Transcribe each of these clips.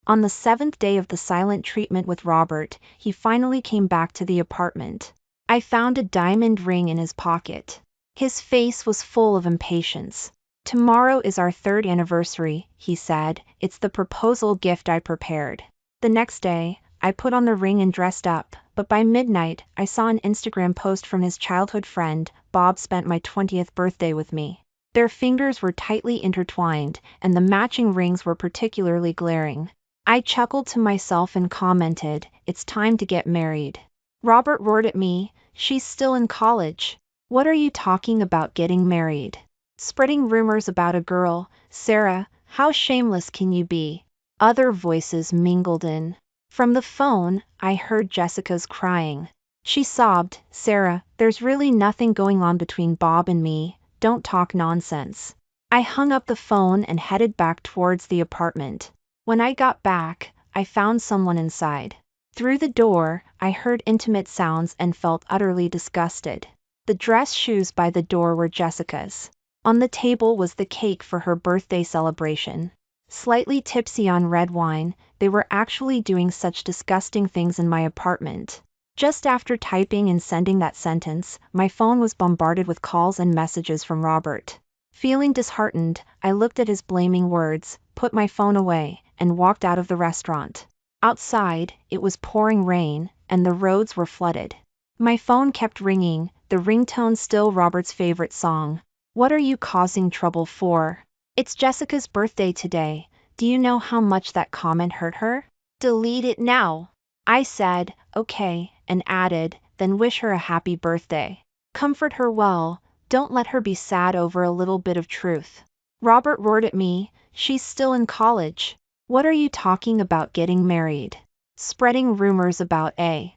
On the 7th day of the silent treatment with Robert, he finally came back to the apartment. I found a diamond ring in his pocket. His face was full of impatience. "Tomorrow is our 3rd anniversary," he said. "It's the proposal gift I prepared." The next day, I put on the ring and dressed up, but by midnight, I saw an Instagram post from his childhood friend. "Bob spent my 20th birthday with me." Their fingers were tightly intertwined, and the matching rings were particularly glaring. I chuckled to myself and commented, "It's time to get married." Robert roared at me, "She's still in college. What are you talking about getting married? Spreading rumors about a girl, Sarah, how shameless can you be?" Other voices mingled in. From the phone, I heard Jessica's crying. She sobbed, "Sarah, there's really nothing going on between Bob and me, don't talk nonsense." I hung up the phone and headed back towards the apartment. When I got back, I found someone inside. Through the door, I heard intimate sounds and felt utterly disgusted. The dress shoes by the door were Jessica's. On the table was the cake for her birthday celebration. Slightly tipsy on red wine, they were actually doing such disgusting things in my apartment. Just after typing and sending that sentence, my phone was bombarded with calls and messages from Robert. Feeling disheartened, I looked at his blaming words, put my phone away, and walked out of the restaurant. Outside, it was pouring rain, and the roads were flooded. My phone kept ringing, the ringtone still Robert's favorite song. "What are you causing trouble for? It's Jessica's birthday today. Do you know how much that comment hurt her? Delete it now." I said, "Okay," and added, "Then wish her a happy birthday. Comfort her well, don't let her be sad over a little bit of truth." Robert roared at me, "She's still in college. What are you talking about getting married? Spreading rumors about a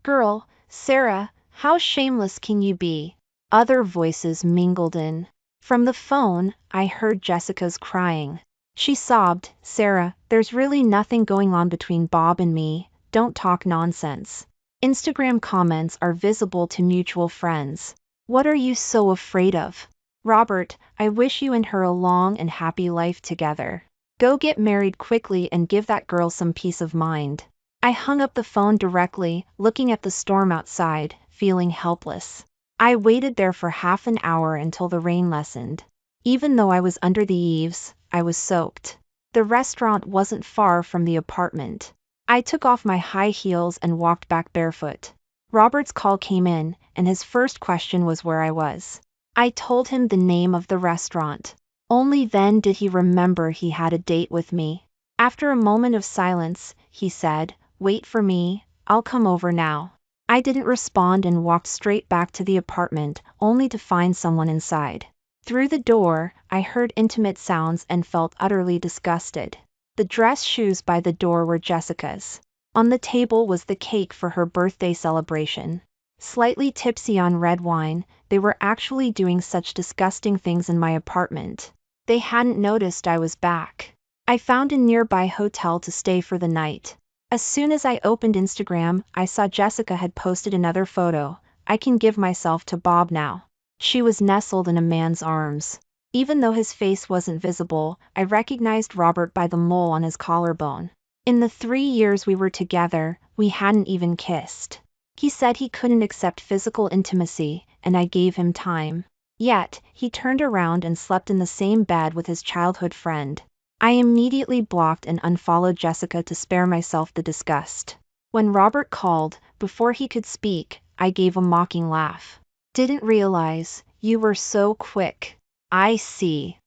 girl, Sarah, how shameless can you be?" Other voices mingled in. From the phone, I heard Jessica's crying. She sobbed, "Sarah, there's really nothing going on between Bob and me, don't talk nonsense." Instagram comments are visible to mutual friends. "What are you so afraid of? Robert, I wish you and her a long and happy life together. Go get married quickly and give that girl some peace of mind." I hung up the phone directly, looking at the storm outside, feeling helpless. I waited there for half an hour until the rain lessened. Even though I was under the eaves, I was soaked. The restaurant wasn't far from the apartment. I took off my high heels and walked back barefoot. Robert's call came in, and his first question was where I was. I told him the name of the restaurant. Only then did he remember he had a date with me. After a moment of silence, he said, "Wait for me, I'll come over now." I didn't respond and walked straight back to the apartment, only to find someone inside. Through the door, I heard intimate sounds and felt utterly disgusted. The dress shoes by the door were Jessica's. On the table was the cake for her birthday celebration. Slightly tipsy on red wine, they were actually doing such disgusting things in my apartment. They hadn't noticed I was back. I found a nearby hotel to stay for the night. As soon as I opened Instagram, I saw Jessica had posted another photo. "I can give myself to Bob now." She was nestled in a man's arms. Even though his face wasn't visible, I recognized Robert by the mole on his collarbone. In the 3 years we were together, we hadn't even kissed. He said he couldn't accept physical intimacy, and I gave him time. Yet, he turned around and slept in the same bed with his childhood friend. I immediately blocked and unfollowed Jessica to spare myself the disgust. When Robert called, before he could speak, I gave a mocking laugh. "Didn't realize, you were so quick. I see."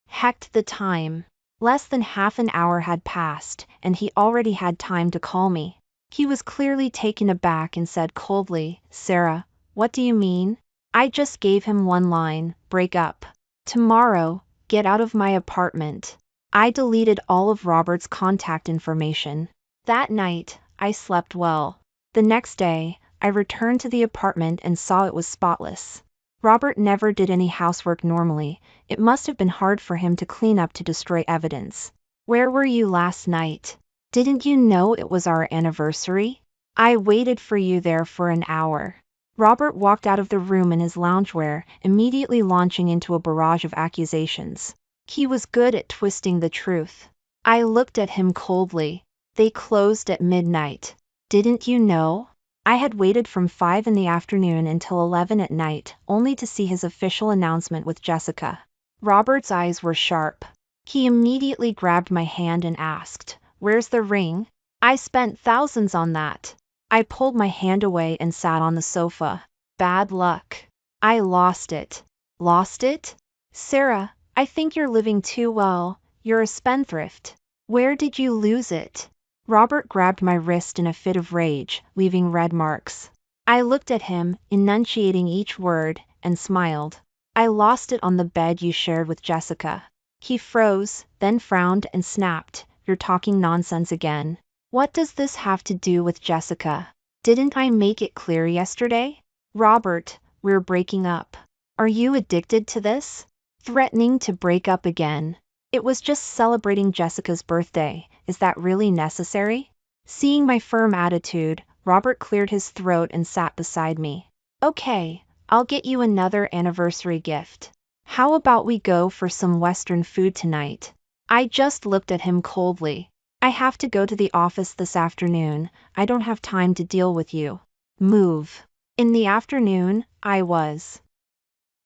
Hecked the time. Less than half an hour had passed, and he already had time to call me. He was clearly taken aback and said coldly, "Sarah, what do you mean?" I just gave him one line, "Break up. Tomorrow, get out of my apartment." I deleted all of Robert's contact information. That night, I slept well. The next day, I returned to the apartment and saw it was spotless. Robert never did any housework normally. It must have been hard for him to clean up to destroy evidence. "Where were you last night? Didn't you know it was our anniversary? I waited for you there for an hour." Robert walked out of the room in his loungewear, immediately launching into a barrage of accusations. He was good at twisting the truth. I looked at him coldly. They closed at midnight. Didn't you know? I had waited from 5 in the afternoon until 11 at night, only to see his official announcement with Jessica. Robert's eyes were sharp. He immediately grabbed my hand and asked, "Where's the ring? I spent thousands on that." I pulled my hand away and sat on the sofa. Bad luck. I lost it. Lost it? Sarah, I think you're living too well. You're a spendthrift. Where did you lose it? Robert grabbed my wrist in a fit of rage, leaving red marks. I looked at him, enunciating each word, and smiled. I lost it on the bed you shared with Jessica. He froze, then frowned and snapped, "You're talking nonsense again. What does this have to do with Jessica? Didn't I make it clear yesterday? Robert, we're breaking up. Are you addicted to this? Threatening to break up again? It was just celebrating Jessica's birthday. Is that really necessary?" Seeing my firm attitude, Robert cleared his throat and sat beside me. "Okay, I'll get you another anniversary gift. How about we go for some Western food tonight?" I just looked at him coldly. "I have to go to the office this afternoon. I don't have time to deal with you. Move." In the afternoon, I was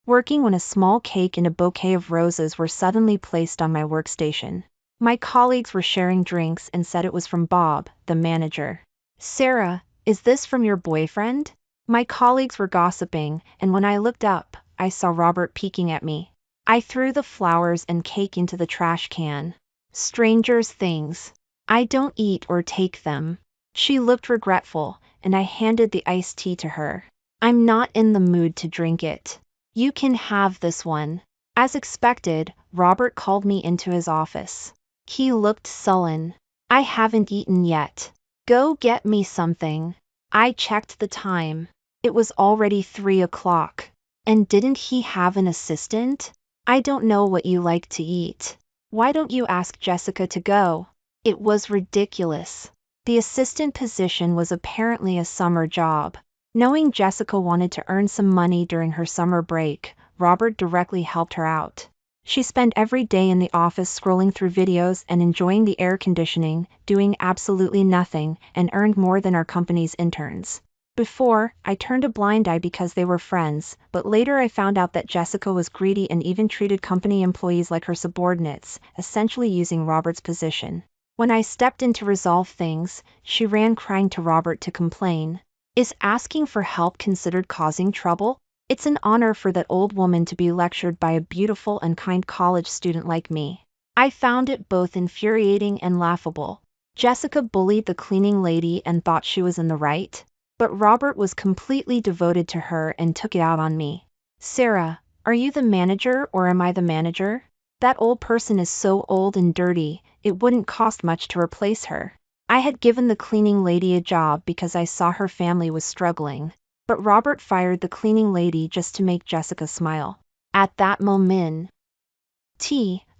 working when a small cake and a bouquet of roses were suddenly placed on my workstation. My colleagues were sharing drinks and said it was from Bob, the manager. "Sarah, is this from your boyfriend?" My colleagues were gossiping, and when I looked up, I saw Robert peeking at me. I threw the flowers and cake into the trash can. Strangers' things. I don't eat or take them. She looked regretful, and I handed the iced tea to her. "I'm not in the mood to drink it. You can have this one." As expected, Robert called me into his office. He looked sullen. "I haven't eaten yet. Go get me something." I checked the time. It was already 3 o'clock. And didn't he have an assistant? "I don't know what you like to eat. Why don't you ask Jessica to go?" It was ridiculous. The assistant position was apparently a summer job. Knowing Jessica wanted to earn some money during her summer break, Robert directly helped her out. She spent every day in the office scrolling through videos and enjoying the air conditioning, doing absolutely nothing, and earned more than our company's interns. Before, I turned a blind eye because they were friends, but later I found out that Jessica was greedy and even treated company employees like her subordinates, essentially using Robert's position. When I stepped in to resolve things, she ran crying to Robert to complain. Is asking for help considered causing trouble? It's an honor for that old woman to be lectured by a beautiful and kind college student like me. I found it both infuriating and laughable. Jessica bullied the cleaning lady and thought she was in the right, but Robert was completely devoted to her and took it out on me. "Sarah, are you the manager or am I the manager? That old person is so old and dirty, it wouldn't cost much to replace her." I had given the cleaning lady a job because I saw her family was struggling, but Robert fired the cleaning lady just to make Jessica smile. At that moment,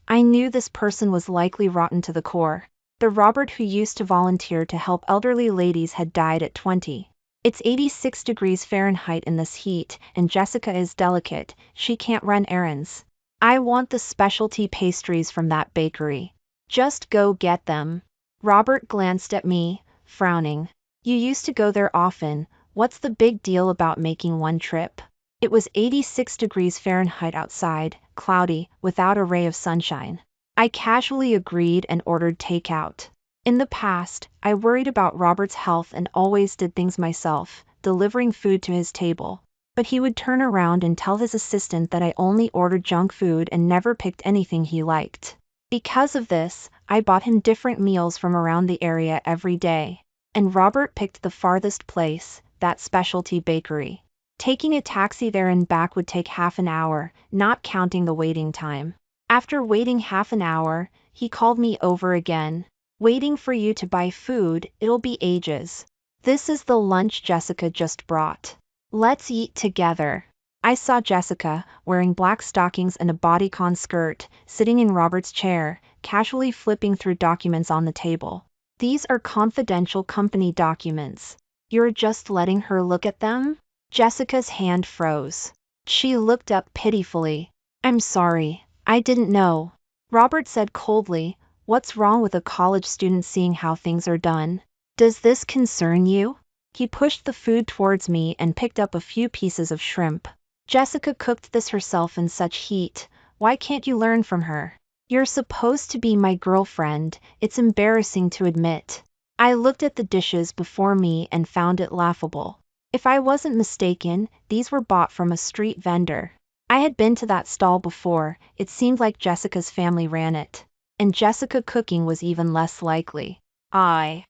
I knew this person was likely rotten to the core. The Robert who used to volunteer to help elderly ladies had died at 20. It's 86 degrees Fahrenheit in this heat, and Jessica is delicate, she can't run errands. "I want the specialty pastries from that bakery. Just go get them." Robert glanced at me, frowning. "You used to go there often. What's the big deal about making one trip?" It was 86 degrees Fahrenheit outside, cloudy, without a ray of sunshine. I casually agreed and ordered takeout. In the past, I worried about Robert's health and always did things myself, delivering food to his table. But he would turn around and tell his assistant that I only ordered junk food and never picked anything he liked. Because of this, I bought him different meals from around the area every day. And Robert picked the farthest place, that specialty bakery. Taking a taxi there and back would take half an hour, not counting the waiting time. After waiting half an hour, he called me over again. "Waiting for you to buy food, it'll be ages. This is the lunch Jessica just brought. Let's eat together." I saw Jessica, wearing black stockings and a bodycon skirt, sitting in Robert's chair, casually flipping through documents on the table. "These are confidential company documents. You're just letting her look at them?" Jessica's hand froze. She looked up pitifully. "I'm sorry, I didn't know." Robert said coldly, What's wrong with a college student seeing how things are done? Does this concern you? He pushed the food towards me and picked up a few pieces of shrimp. Jessica cooked this herself in such heat. Why can't you learn from her? You're supposed to be my girlfriend, it's embarrassing to admit. I looked at the dishes before me and found it laughable. If I wasn't mistaken, these were bought from a street vendor. I had been to that stall before, it seemed like Jessica's family ran it. And Jessica cooking was even less likely. I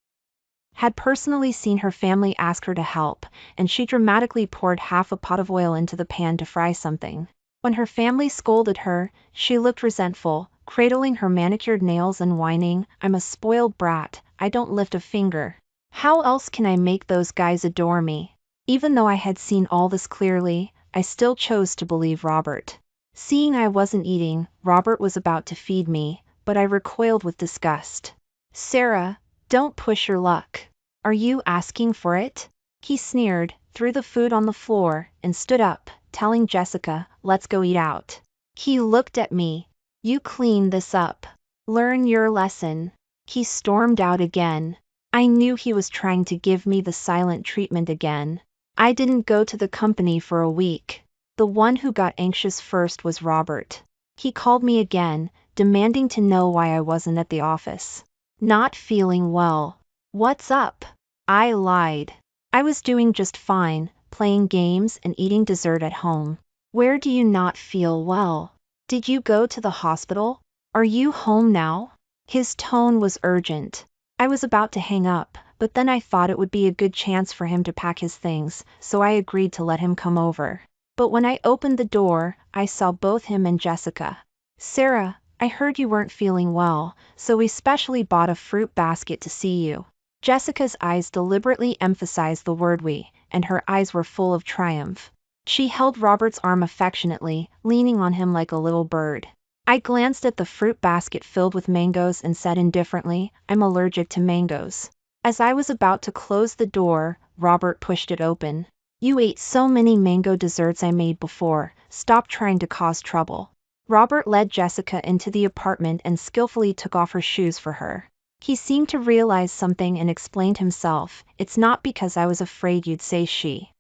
had personally seen her family ask her to help, and she dramatically poured half a pot of oil into the pan to fry something. When her family scolded her, she looked resentful, cradling her manicured nails and whining, "I'm a spoiled brat, I don't lift a finger. How else can I make those guys adore me?" Even though I had seen all this clearly, I still chose to believe Robert. Seeing I wasn't eating, Robert was about to feed me, but I recoiled with disgust. "Sarah, don't push your luck. Are you asking for it?" He sneered, threw the food on the floor, and stood up, telling Jessica, "Let's go eat out." He looked at me. "You clean this up. Learn your lesson." He stormed out again. I knew he was trying to give me the silent treatment again. I didn't go to the company for a week. The one who got anxious first was Robert. He called me again, demanding to know why I wasn't at the office. "Not feeling well." "What's up?" I lied. I was doing just fine, playing games and eating dessert at home. "Where do you not feel well? Did you go to the hospital? Are you home now?" His tone was urgent. I was about to hang up, but then I thought it would be a good chance for him to pack his things, so I agreed to let him come over. But when I opened the door, I saw both him and Jessica. "Sarah, I heard you weren't feeling well, so we specially bought a fruit basket to see you." Jessica's eyes deliberately emphasized the word "we," and her eyes were full of triumph. She held Robert's arm affectionately, leaning on him like a little bird. I glanced at the fruit basket filled with mangoes and said indifferently, "I'm allergic to mangoes." As I was about to close the door, Robert pushed it open. "You ate so many mango desserts I made before, stop trying to cause trouble." Robert led Jessica into the apartment and skillfully took off her shoes for her. He seemed to realize something and explained himself, "It's not because I was afraid you'd say she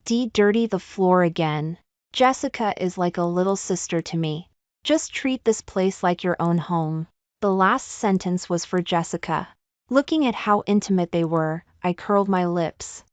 dirty the floor again. Jessica is like a little sister to me. Just treat this place like your own home." The last sentence was for Jessica. Looking at how intimate they were, I curled my lips.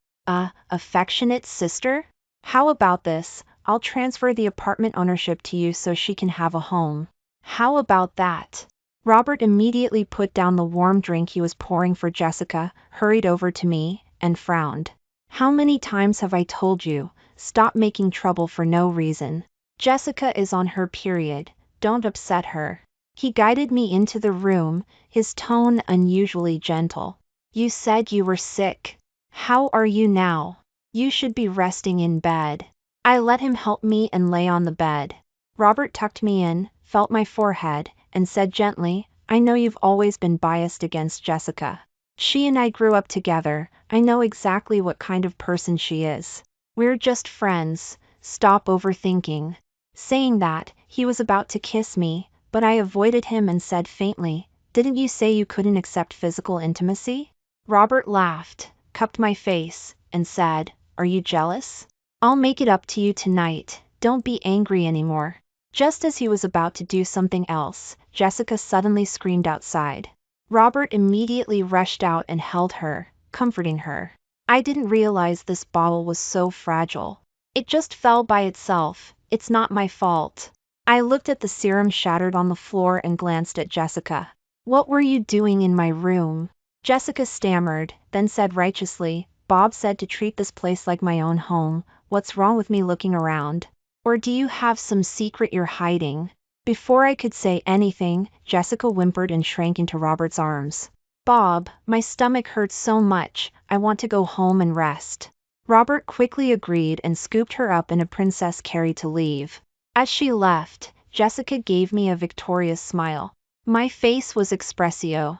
Affectionate sister? How about this? I'll transfer the apartment ownership to you so she can have a home. How about that? Robert immediately put down the warm drink he was pouring for Jessica, hurried over to me, and frowned. "How many times have I told you, stop making trouble for no reason? Jessica is on her period, don't upset her." He guided me into the room, his tone unusually gentle. "You said you were sick. How are you now? You should be resting in bed." I let him help me and lay on the bed. Robert tucked me in, felt my forehead, and said gently, "I know you've always been biased against Jessica. She and I grew up together, I know exactly what kind of person she is. We're just friends, stop overthinking." Saying that, he was about to kiss me, but I avoided him and said faintly, "Didn't you say you couldn't accept physical intimacy?" Robert laughed, cupped my face, and said, "Are you jealous? I'll make it up to you tonight, don't be angry anymore." Just as he was about to do something else, Jessica suddenly screamed outside. Robert immediately rushed out and held her, comforting her. I didn't realize this bottle was so fragile. It just fell by itself, it's not my fault. I looked at the serum shattered on the floor and glanced at Jessica. "What were you doing in my room?" Jessica stammered, then said righteously, "Bob said to treat this place like my own home, what's wrong with me looking around? Or do you have some secret you're hiding?" Before I could say anything, Jessica whimpered and shrank into Robert's arms. "Bob, my stomach hurts so much, I want to go home and rest." Robert quickly agreed and scooped her up in a princess carry to leave. As she left, Jessica gave me a victorious smile. My face was expressio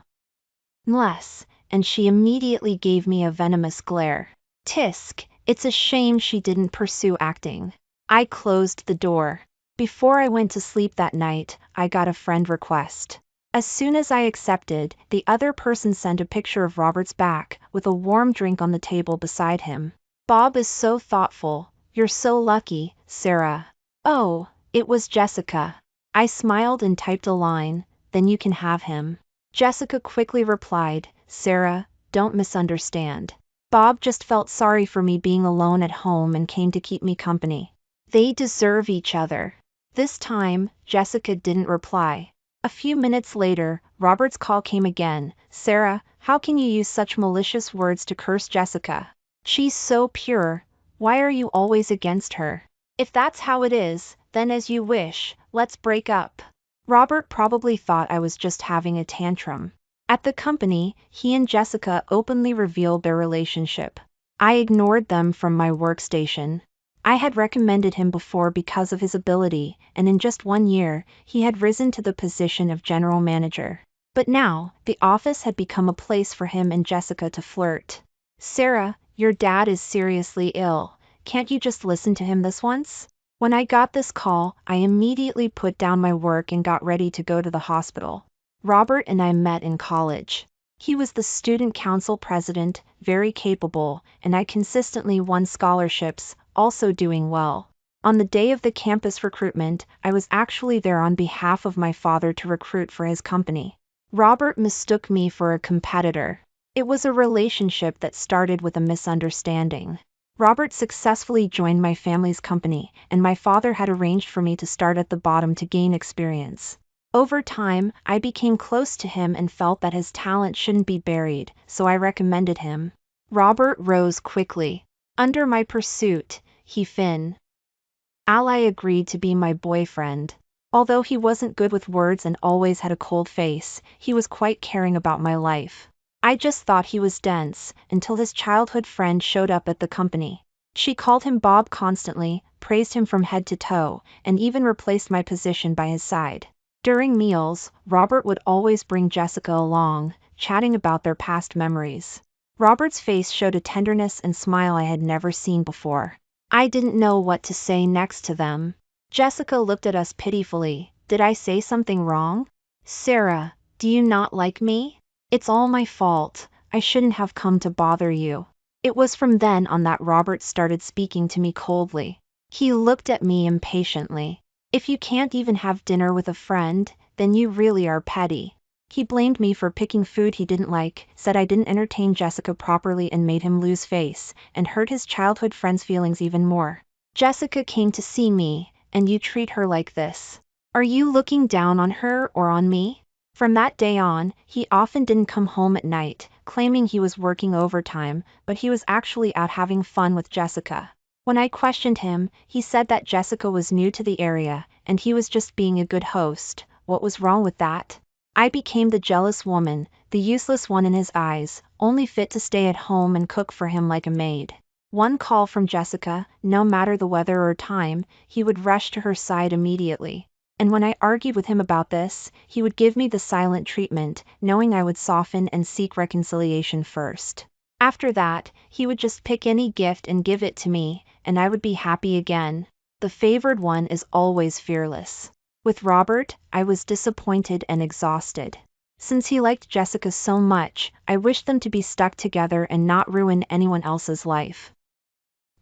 less, and she immediately gave me a venomous glare. Tisk, it's a shame she didn't pursue acting. I closed the door. Before I went to sleep that night, I got a friend request. As soon as I accepted, the other person sent a picture of Robert's back, with a warm drink on the table beside him. Bob is so thoughtful. You're so lucky, Sarah. Oh, it was Jessica. I smiled and typed a line, then you can have him. Jessica quickly replied, Sarah, don't misunderstand. Bob just felt sorry for me being alone at home and came to keep me company. They deserve each other. This time, Jessica didn't reply. A few minutes later, Robert's call came again. Sarah, how can you use such malicious words to curse Jessica? She's so pure. Why are you always against her? If that's how it is, then as you wish, let's break up. Robert probably thought I was just having a tantrum. At the company, he and Jessica openly revealed their relationship. I ignored them from my workstation. I had recommended him before because of his ability, and in just 1 year, he had risen to the position of general manager. But now, the office had become a place for him and Jessica to flirt. Sarah, your dad is seriously ill. Can't you just listen to him this once? When I got this call, I immediately put down my work and got ready to go to the hospital. Robert and I met in college. He was the student council president, very capable, and I consistently won scholarships, also doing well. On the day of the campus recruitment, I was actually there on behalf of my father to recruit for his company. Robert mistook me for a competitor. It was a relationship that started with a misunderstanding. Robert successfully joined my family's company, and my father had arranged for me to start at the bottom to gain experience. Over time, I became close to him and felt that his talent shouldn't be buried, so I recommended him. Robert rose quickly. Under my pursuit, he ally agreed to be my boyfriend. Although he wasn't good with words and always had a cold face, he was quite caring about my life. I just thought he was dense, until his childhood friend showed up at the company. She called him Bob constantly, praised him from head to toe, and even replaced my position by his side. During meals, Robert would always bring Jessica along, chatting about their past memories. Robert's face showed a tenderness and smile I had never seen before. I didn't know what to say next to them. Jessica looked at us pitifully. Did I say something wrong? Sarah, do you not like me? It's all my fault. I shouldn't have come to bother you. It was from then on that Robert started speaking to me coldly. He looked at me impatiently. If you can't even have dinner with a friend, then you really are petty. He blamed me for picking food he didn't like, said I didn't entertain Jessica properly and made him lose face, and hurt his childhood friend's feelings even more. Jessica came to see me, and you treat her like this. Are you looking down on her or on me? From that day on, he often didn't come home at night, claiming he was working overtime, but he was actually out having fun with Jessica. When I questioned him, he said that Jessica was new to the area, and he was just being a good host. What was wrong with that? I became the jealous woman, the useless one in his eyes, only fit to stay at home and cook for him like a maid. One call from Jessica, no matter the weather or time, he would rush to her side immediately. And when I argued with him about this, he would give me the silent treatment, knowing I would soften and seek reconciliation first. After that, he would just pick any gift and give it to me, and I would be happy again. The favored one is always fearless. With Robert, I was disappointed and exhausted. Since he liked Jessica so much, I wished them to be stuck together and not ruin anyone else's life.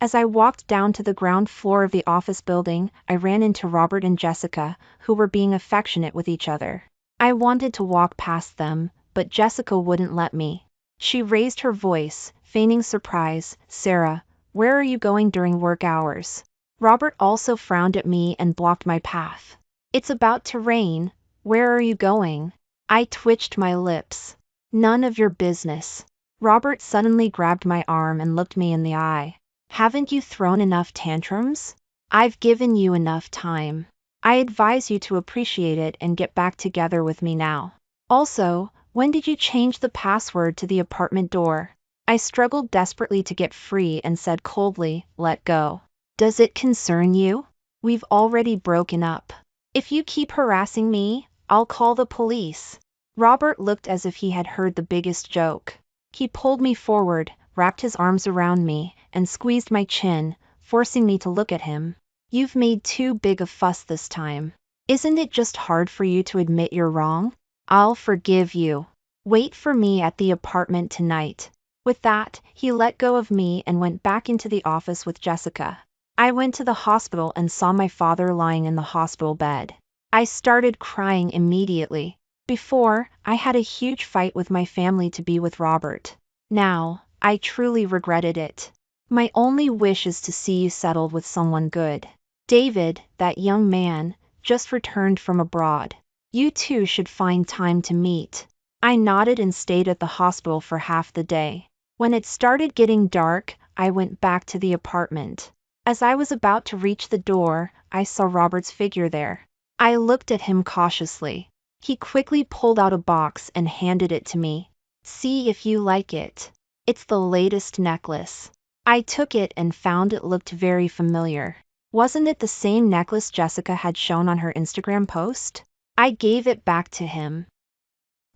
As I walked down to the ground floor of the office building, I ran into Robert and Jessica, who were being affectionate with each other. I wanted to walk past them, but Jessica wouldn't let me. She raised her voice, feigning surprise. Sarah, where are you going during work hours? Robert also frowned at me and blocked my path. It's about to rain. Where are you going? I twitched my lips. None of your business. Robert suddenly grabbed my arm and looked me in the eye. Haven't you thrown enough tantrums? I've given you enough time. I advise you to appreciate it and get back together with me now. Also, when did you change the password to the apartment door? I struggled desperately to get free and said coldly, let go. Does it concern you? We've already broken up. If you keep harassing me, I'll call the police. Robert looked as if he had heard the biggest joke. He pulled me forward, wrapped his arms around me, and squeezed my chin, forcing me to look at him. You've made too big a fuss this time. Isn't it just hard for you to admit you're wrong? I'll forgive you. Wait for me at the apartment tonight. With that, he let go of me and went back into the office with Jessica. I went to the hospital and saw my father lying in the hospital bed. I started crying immediately. Before, I had a huge fight with my family to be with Robert. Now, I truly regretted it. My only wish is to see you settled with someone good. David, that young man, just returned from abroad. You two should find time to meet. I nodded and stayed at the hospital for half the day. When it started getting dark, I went back to the apartment. As I was about to reach the door, I saw Robert's figure there. I looked at him cautiously. He quickly pulled out a box and handed it to me. See if you like it. It's the latest necklace. I took it and found it looked very familiar. Wasn't it the same necklace Jessica had shown on her Instagram post? I gave it back to him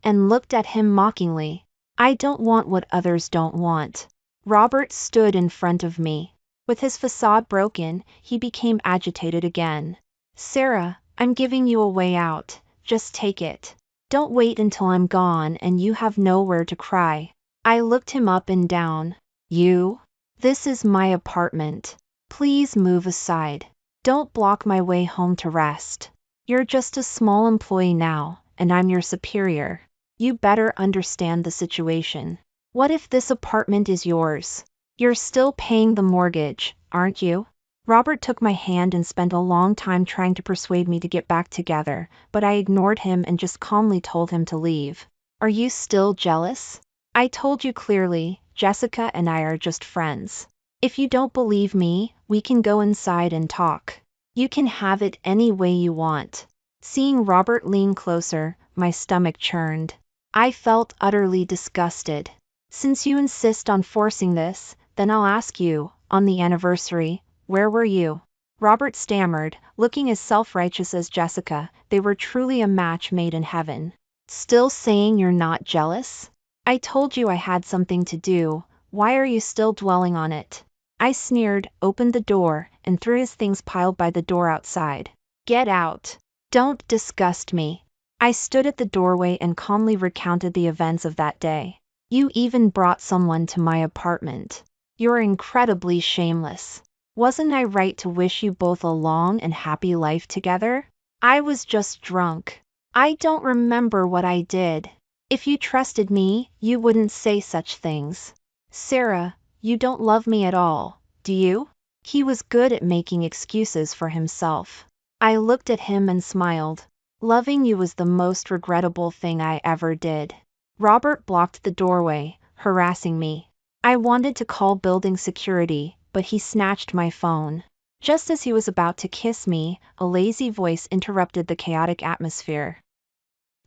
and looked at him mockingly. I don't want what others don't want. Robert stood in front of me. With his facade broken, he became agitated again. Sarah, I'm giving you a way out. Just take it. Don't wait until I'm gone and you have nowhere to cry. I looked him up and down. You? This is my apartment. Please move aside. Don't block my way home to rest. You're just a small employee now, and I'm your superior. You better understand the situation. What if this apartment is yours? You're still paying the mortgage, aren't you? Robert took my hand and spent a long time trying to persuade me to get back together, but I ignored him and just calmly told him to leave. Are you still jealous? I told you clearly, Jessica and I are just friends. If you don't believe me, we can go inside and talk. You can have it any way you want. Seeing Robert lean closer, my stomach churned. I felt utterly disgusted. Since you insist on forcing this, then I'll ask you, on the anniversary, where were you? Robert stammered, looking as self-righteous as Jessica. They were truly a match made in heaven. Still saying you're not jealous? I told you I had something to do. Why are you still dwelling on it? I sneered, opened the door, and threw his things piled by the door outside. Get out. Don't disgust me. I stood at the doorway and calmly recounted the events of that day. You even brought someone to my apartment. You're incredibly shameless. Wasn't I right to wish you both a long and happy life together? I was just drunk. I don't remember what I did. If you trusted me, you wouldn't say such things. Sarah, you don't love me at all, do you? He was good at making excuses for himself. I looked at him and smiled. Loving you was the most regrettable thing I ever did. Robert blocked the doorway, harassing me. I wanted to call building security, but he snatched my phone. Just as he was about to kiss me, a lazy voice interrupted the chaotic atmosphere.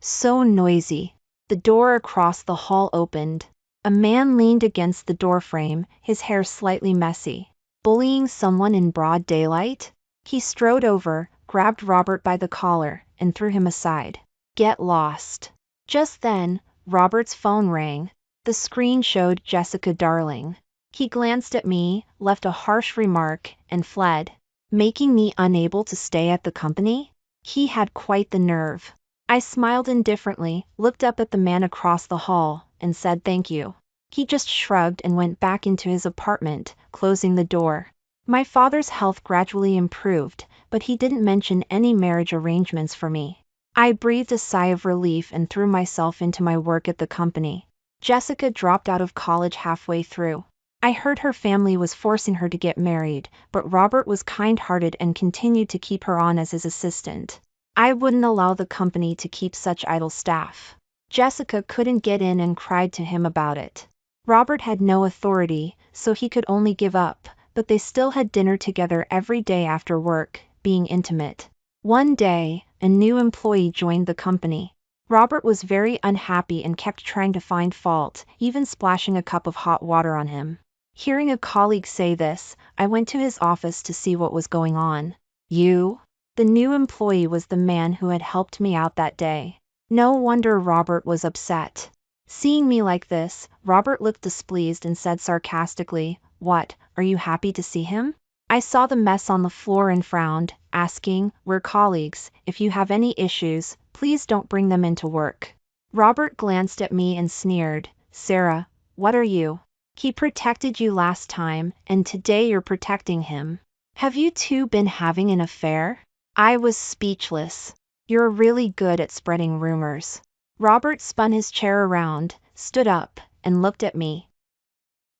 So noisy. The door across the hall opened. A man leaned against the doorframe, his hair slightly messy. Bullying someone in broad daylight? He strode over, grabbed Robert by the collar, and threw him aside. Get lost. Just then, Robert's phone rang. The screen showed Jessica Darling. He glanced at me, left a harsh remark, and fled, making me unable to stay at the company. He had quite the nerve. I smiled indifferently, looked up at the man across the hall, and said thank you. He just shrugged and went back into his apartment, closing the door. My father's health gradually improved, but he didn't mention any marriage arrangements for me. I breathed a sigh of relief and threw myself into my work at the company. Jessica dropped out of college halfway through. I heard her family was forcing her to get married, but Robert was kind-hearted and continued to keep her on as his assistant. I wouldn't allow the company to keep such idle staff. Jessica couldn't get in and cried to him about it. Robert had no authority, so he could only give up, but they still had dinner together every day after work, being intimate. One day, a new employee joined the company. Robert was very unhappy and kept trying to find fault, even splashing a cup of hot water on him. Hearing a colleague say this, I went to his office to see what was going on. You? The new employee was the man who had helped me out that day. No wonder Robert was upset. Seeing me like this, Robert looked displeased and said sarcastically, "What, are you happy to see him?" I saw the mess on the floor and frowned, asking, "We're colleagues, if you have any issues, Please don't bring them into work. Robert glanced at me and sneered. Sarah, what are you? He protected you last time, and today you're protecting him. Have you two been having an affair? I was speechless. You're really good at spreading rumors. Robert spun his chair around, stood up, and looked at me.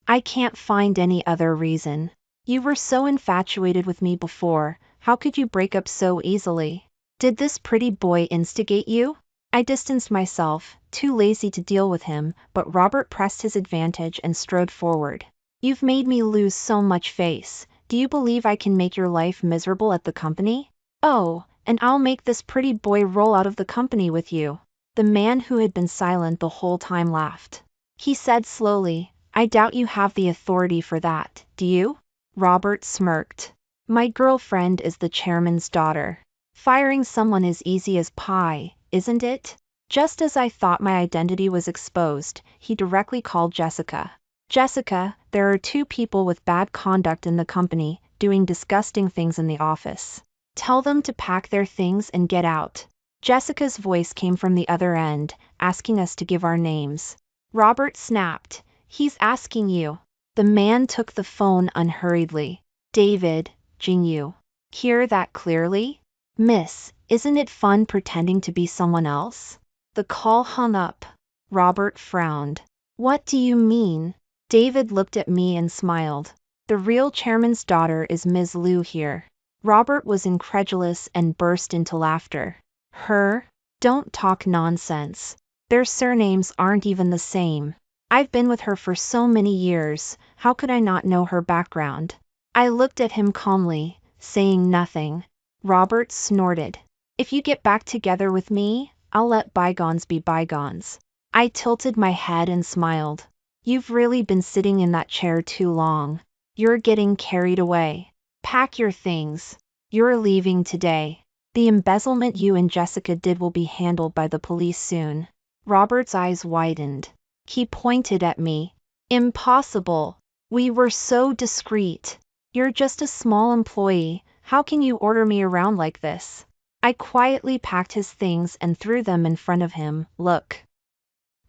I can't find any other reason. You were so infatuated with me before, how could you break up so easily? Did this pretty boy instigate you? I distanced myself, too lazy to deal with him, but Robert pressed his advantage and strode forward. You've made me lose so much face. Do you believe I can make your life miserable at the company? Oh, and I'll make this pretty boy roll out of the company with you. The man who had been silent the whole time laughed. He said slowly, I doubt you have the authority for that, do you? Robert smirked. My girlfriend is the chairman's daughter. Firing someone is easy as pie, isn't it? Just as I thought my identity was exposed, he directly called Jessica. Jessica, there are 2 people with bad conduct in the company, doing disgusting things in the office. Tell them to pack their things and get out. Jessica's voice came from the other end, asking us to give our names. Robert snapped. He's asking you. The man took the phone unhurriedly. David, Jingyu. Hear that clearly? Miss, isn't it fun pretending to be someone else? The call hung up. Robert frowned. What do you mean? David looked at me and smiled. The real chairman's daughter is Ms. Liu here. Robert was incredulous and burst into laughter. Her? Don't talk nonsense. Their surnames aren't even the same. I've been with her for so many years, how could I not know her background? I looked at him calmly, saying nothing. Robert snorted. If you get back together with me, I'll let bygones be bygones. I tilted my head and smiled. You've really been sitting in that chair too long. You're getting carried away. Pack your things. You're leaving today. The embezzlement you and Jessica did will be handled by the police soon. Robert's eyes widened. He pointed at me. Impossible. We were so discreet. You're just a small employee. How can you order me around like this? I quietly packed his things and threw them in front of him. Look.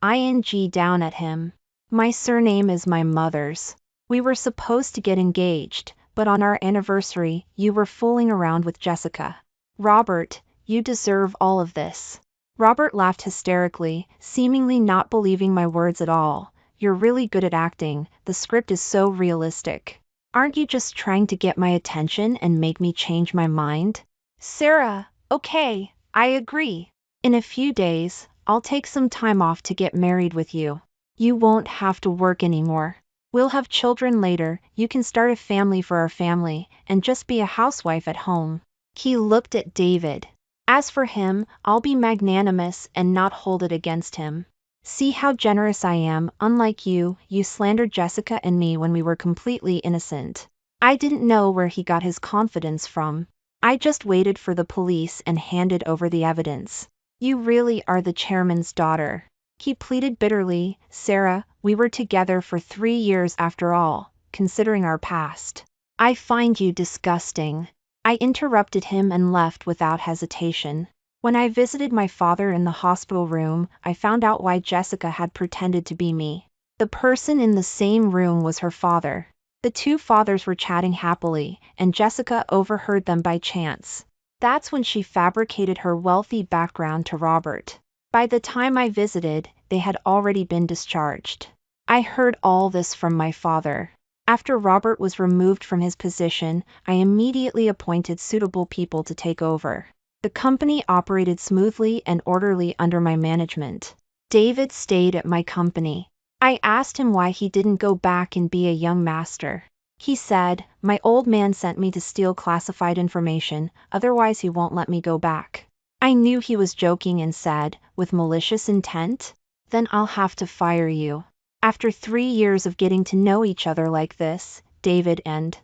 ING down at him. My surname is my mother's. We were supposed to get engaged, but on our anniversary, you were fooling around with Jessica. Robert, you deserve all of this. Robert laughed hysterically, seemingly not believing my words at all. You're really good at acting, the script is so realistic. Aren't you just trying to get my attention and make me change my mind? Sarah, okay, I agree. In a few days, I'll take some time off to get married with you. You won't have to work anymore. We'll have children later, you can start a family for our family, and just be a housewife at home. He looked at David. As for him, I'll be magnanimous and not hold it against him. See how generous I am. Unlike you, you slandered Jessica and me when we were completely innocent. I didn't know where he got his confidence from. I just waited for the police and handed over the evidence. You really are the chairman's daughter. He pleaded bitterly. Sarah, we were together for 3 years after all, considering our past. I find you disgusting. I interrupted him and left without hesitation. When I visited my father in the hospital room, I found out why Jessica had pretended to be me. The person in the same room was her father. The 2 fathers were chatting happily, and Jessica overheard them by chance. That's when she fabricated her wealthy background to Robert. By the time I visited, they had already been discharged. I heard all this from my father. After Robert was removed from his position, I immediately appointed suitable people to take over. The company operated smoothly and orderly under my management. David stayed at my company. I asked him why he didn't go back and be a young master. He said, my old man sent me to steal classified information, otherwise he won't let me go back. I knew he was joking and said, with malicious intent, then I'll have to fire you. After 3 years of getting to know each other like this, David and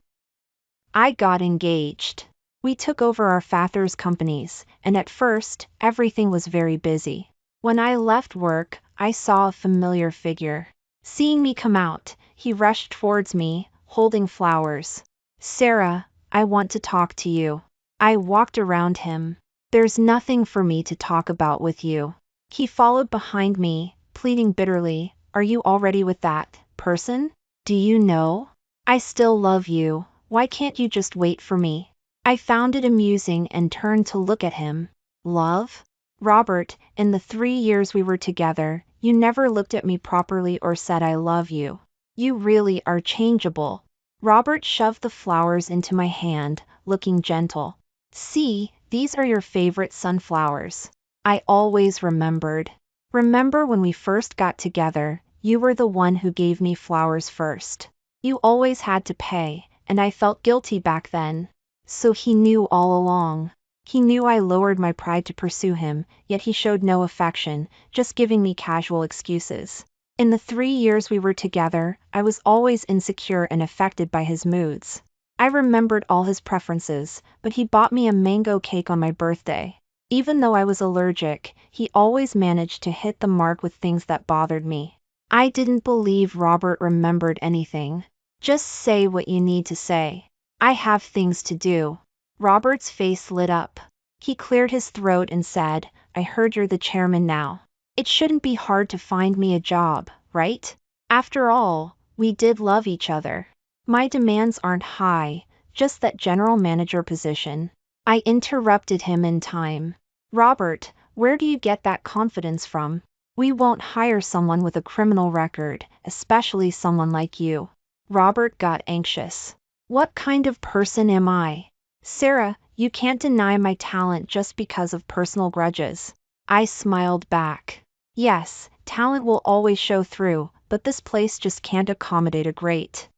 I got engaged. We took over our father's companies, and at first, everything was very busy. When I left work, I saw a familiar figure. Seeing me come out, he rushed towards me, holding flowers. Sarah, I want to talk to you. I walked around him. There's nothing for me to talk about with you. He followed behind me, pleading bitterly, are you already with that person? Do you know? I still love you. Why can't you just wait for me? I found it amusing and turned to look at him. Love? Robert, in the 3 years we were together, you never looked at me properly or said I love you. You really are changeable. Robert shoved the flowers into my hand, looking gentle. See, these are your favorite sunflowers. I always remembered. Remember when we first got together, you were the one who gave me flowers first. You always had to pay, and I felt guilty back then. So he knew all along. He knew I lowered my pride to pursue him, yet he showed no affection, just giving me casual excuses. In the 3 years we were together, I was always insecure and affected by his moods. I remembered all his preferences, but he bought me a mango cake on my birthday. Even though I was allergic, he always managed to hit the mark with things that bothered me. I didn't believe Robert remembered anything. Just say what you need to say. I have things to do. Robert's face lit up. He cleared his throat and said, I heard you're the chairman now. It shouldn't be hard to find me a job, right? After all, we did love each other. My demands aren't high, just that general manager position. I interrupted him in time. Robert, where do you get that confidence from? We won't hire someone with a criminal record, especially someone like you. Robert got anxious. What kind of person am I? Sarah, you can't deny my talent just because of personal grudges. I smiled back. Yes, talent will always show through, but this place just can't accommodate a great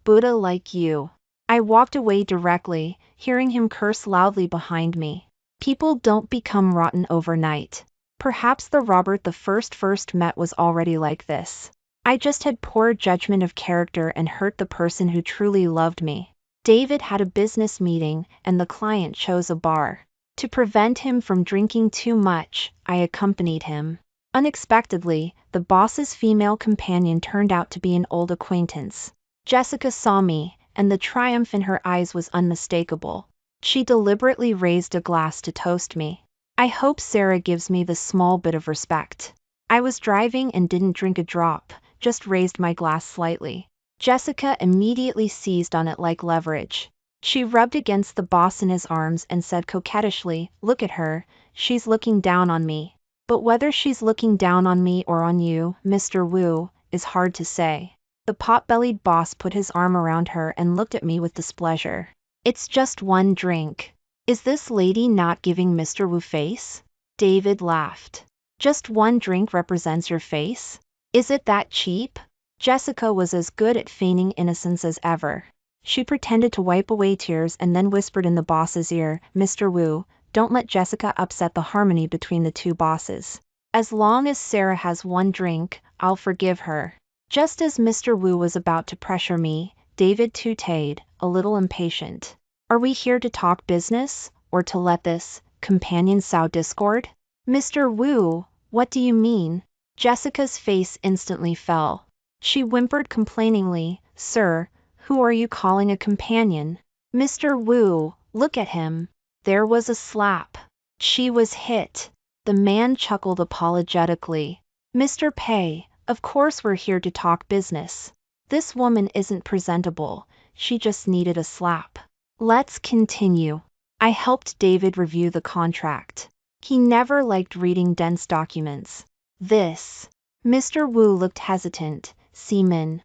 Buddha like you. I walked away directly, hearing him curse loudly behind me. People don't become rotten overnight. Perhaps the Robert the first met was already like this. I just had poor judgment of character and hurt the person who truly loved me. David had a business meeting, and the client chose a bar. To prevent him from drinking too much, I accompanied him. Unexpectedly, the boss's female companion turned out to be an old acquaintance. Jessica saw me, and the triumph in her eyes was unmistakable. She deliberately raised a glass to toast me. I hope Sarah gives me this small bit of respect. I was driving and didn't drink a drop, just raised my glass slightly. Jessica immediately seized on it like leverage. She rubbed against the boss in his arms and said coquettishly, look at her, she's looking down on me. But whether she's looking down on me or on you, Mr. Wu, is hard to say. The pot-bellied boss put his arm around her and looked at me with displeasure. It's just one drink. Is this lady not giving Mr. Wu face? David laughed. Just one drink represents your face? Is it that cheap? Jessica was as good at feigning innocence as ever. She pretended to wipe away tears and then whispered in the boss's ear, Mr. Wu, don't let Jessica upset the harmony between the two bosses. As long as Sarah has one drink, I'll forgive her. Just as Mr. Wu was about to pressure me, David tooted, a little impatient. Are we here to talk business, or to let this companion sow discord? Mr. Wu, what do you mean? Jessica's face instantly fell. She whimpered complainingly, Sir, who are you calling a companion? Mr. Wu, look at him. There was a slap. She was hit. The man chuckled apologetically. Mr. Pei, of course we're here to talk business. This woman isn't presentable, she just needed a slap. Let's continue. I helped David review the contract. He never liked reading dense documents. This. Mr. Wu looked hesitant, seaman.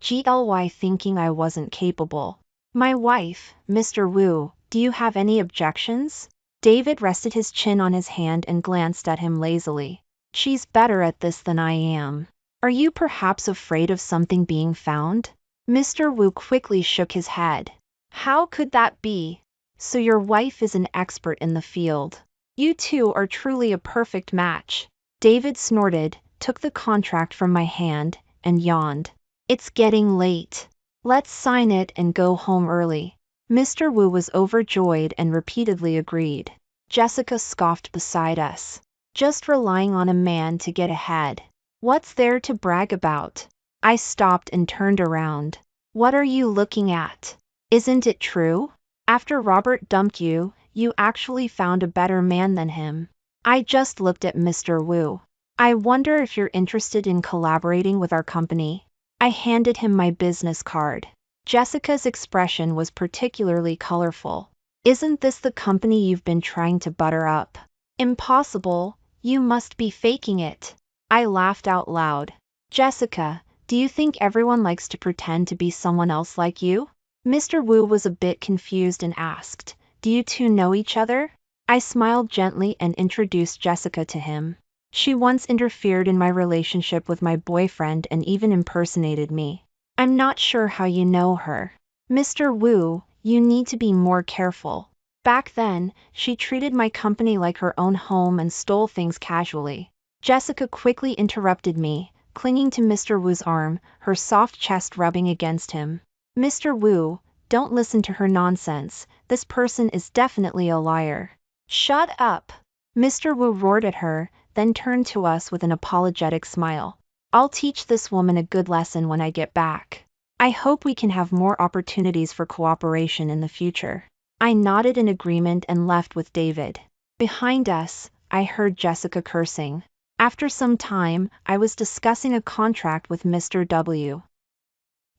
GLY thinking I wasn't capable. My wife, Mr. Wu, do you have any objections? David rested his chin on his hand and glanced at him lazily. She's better at this than I am. Are you perhaps afraid of something being found? Mr. Wu quickly shook his head. How could that be? So your wife is an expert in the field. You two are truly a perfect match. David snorted, took the contract from my hand, and yawned. It's getting late. Let's sign it and go home early. Mr. Wu was overjoyed and repeatedly agreed. Jessica scoffed beside us. Just relying on a man to get ahead. What's there to brag about? I stopped and turned around. What are you looking at? Isn't it true? After Robert dumped you, you actually found a better man than him. I just looked at Mr. Wu. I wonder if you're interested in collaborating with our company. I handed him my business card. Jessica's expression was particularly colorful. Isn't this the company you've been trying to butter up? Impossible, you must be faking it. I laughed out loud. Jessica, do you think everyone likes to pretend to be someone else like you? Mr. Wu was a bit confused and asked, do you two know each other? I smiled gently and introduced Jessica to him. She once interfered in my relationship with my boyfriend and even impersonated me. I'm not sure how you know her. Mr. Wu, you need to be more careful. Back then, she treated my company like her own home and stole things casually. Jessica quickly interrupted me, clinging to Mr. Wu's arm, her soft chest rubbing against him. Mr. Wu, don't listen to her nonsense. This person is definitely a liar. Shut up! Mr. Wu roared at her, then turned to us with an apologetic smile. I'll teach this woman a good lesson when I get back. I hope we can have more opportunities for cooperation in the future. I nodded in agreement and left with David. Behind us, I heard Jessica cursing. After some time, I was discussing a contract with Mr. W.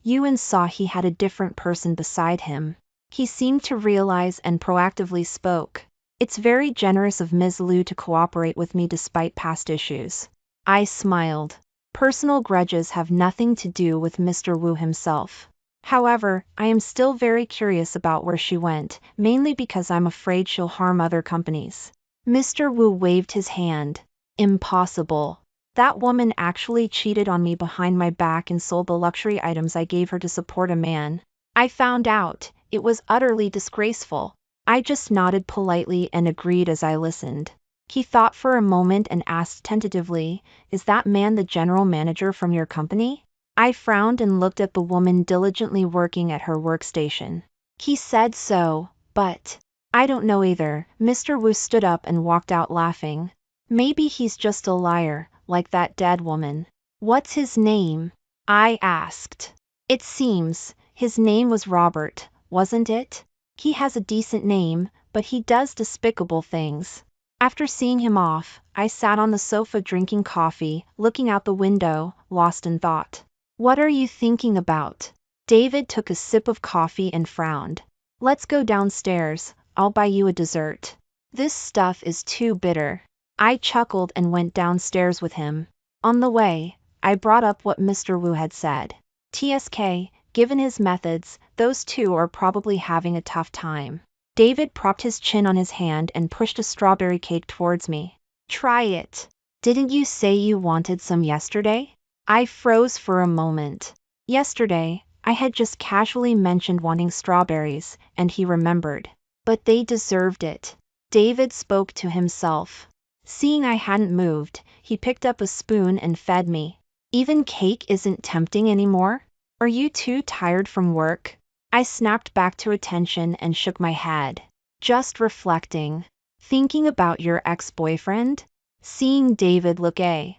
Yuan saw he had a different person beside him. He seemed to realize and proactively spoke. It's very generous of Ms. Liu to cooperate with me despite past issues. I smiled. Personal grudges have nothing to do with Mr. Wu himself. However, I am still very curious about where she went, mainly because I'm afraid she'll harm other companies. Mr. Wu waved his hand. Impossible. That woman actually cheated on me behind my back and sold the luxury items I gave her to support a man. I found out. It was utterly disgraceful. I just nodded politely and agreed as I listened. He thought for a moment and asked tentatively, is that man the general manager from your company? I frowned and looked at the woman diligently working at her workstation. He said so, but I don't know either. Mr. Wu stood up and walked out laughing. Maybe he's just a liar, like that dead woman. What's his name? I asked. It seems, his name was Robert, wasn't it? He has a decent name, but he does despicable things. After seeing him off, I sat on the sofa drinking coffee, looking out the window, lost in thought. What are you thinking about? David took a sip of coffee and frowned. Let's go downstairs, I'll buy you a dessert. This stuff is too bitter. I chuckled and went downstairs with him. On the way, I brought up what Mr. Wu had said. TSK, given his methods, those two are probably having a tough time. David propped his chin on his hand and pushed a strawberry cake towards me. Try it. Didn't you say you wanted some yesterday? I froze for a moment. Yesterday, I had just casually mentioned wanting strawberries, and he remembered. But they deserved it. David spoke to himself. Seeing I hadn't moved, he picked up a spoon and fed me. Even cake isn't tempting anymore? Are you too tired from work? I snapped back to attention and shook my head. Just reflecting. Thinking about your ex-boyfriend? Seeing David look a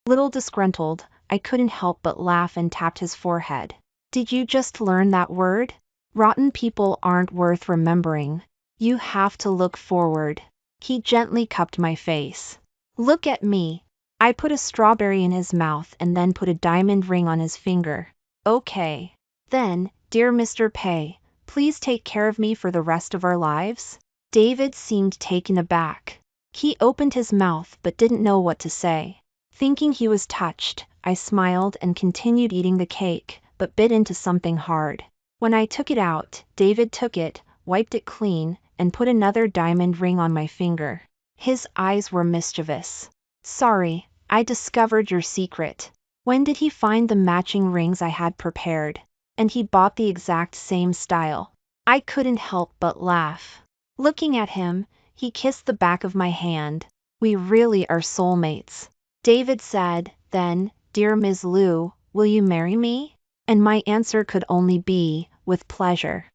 little disgruntled, I couldn't help but laugh and tapped his forehead. Did you just learn that word? Rotten people aren't worth remembering. You have to look forward. He gently cupped my face. Look at me. I put a strawberry in his mouth and then put a diamond ring on his finger. Okay. Then, dear Mr. Pei, please take care of me for the rest of our lives? David seemed taken aback. He opened his mouth but didn't know what to say. Thinking he was touched, I smiled and continued eating the cake, but bit into something hard. When I took it out, David took it, wiped it clean, and put another diamond ring on my finger. His eyes were mischievous. Sorry, I discovered your secret. When did he find the matching rings I had prepared? And he bought the exact same style. I couldn't help but laugh. Looking at him, he kissed the back of my hand. We really are soulmates. David said, then, dear Ms. Liu, will you marry me? And my answer could only be, with pleasure.